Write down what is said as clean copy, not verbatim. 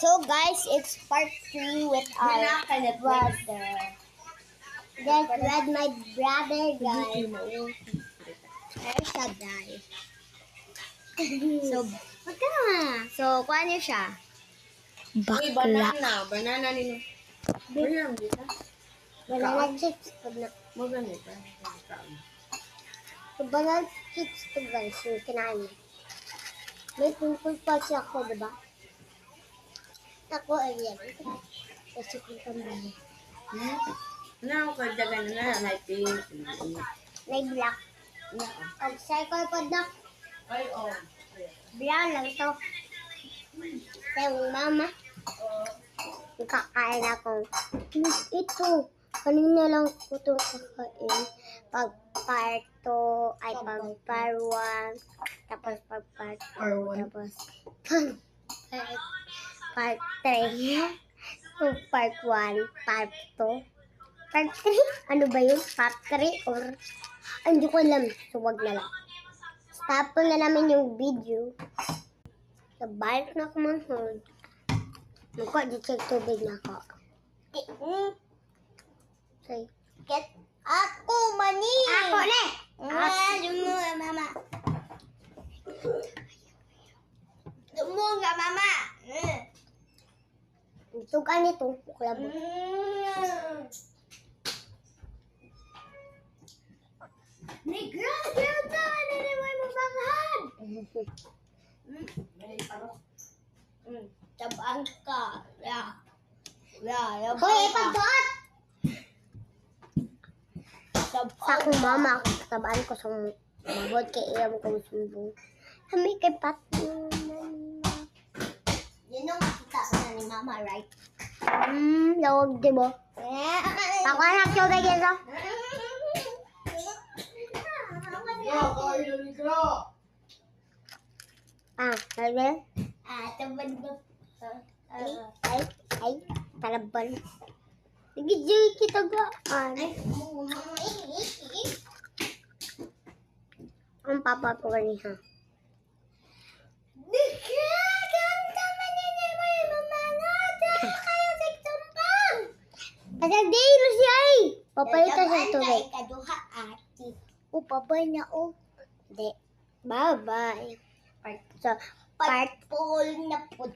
So guys, it's part 3 with our brother. That's with my brother, guys. There's siya, guys. So, kuha niyo siya. Uy, banana. Banana nino. Bayang dito. Banana chips. Mo ganito. So, banana chips to guys, yung kinain. May pimple pa siya ako, diba? Ako, ayan. Kasi kung kambali. Na ako dagan na na pink. May black. Pag cycle ko na, Ay oh. brown lang to. Sa yung mama, kakain ako. Ito, kanina lang ko ito kakain. Pag part 2, ay pag part 1, tapos pag part 2, tapos part 3, part 1, part 2, part 3, ano ba yun? Part 3 or, ay, hindi ko alam. So, wag na lang. Stop na namin yung video. So, balik na ako manghod. Magkuha di check tubig na ako. Say, get ako, mani! Ako, ne! Dumo nga, mama. Dumo nga, mama! Tugan ito, kuklabo. Negra, ganda! Naniway mo banghan! Tabaan ka. Hoy, ipagbuhat! Sa akong mama, tabaan ko sa mabot kay iyam kong sumbong. Kami kay Patman. Yun ang makita sa ni mama, right? Lawag, di ba? Pakuha na tubig ito. Sabi? Tabad ba? Ay, talabal. Nagigil kita gaan. Ang papa ko rin ha. Ganda maninin mo yung mamangada. Kayo sigtumpang. Pasagdiro siya eh. Papalita sa tubig. Ikaduha ati. Babay na Hindi. Bye-bye. So, part 4 na po.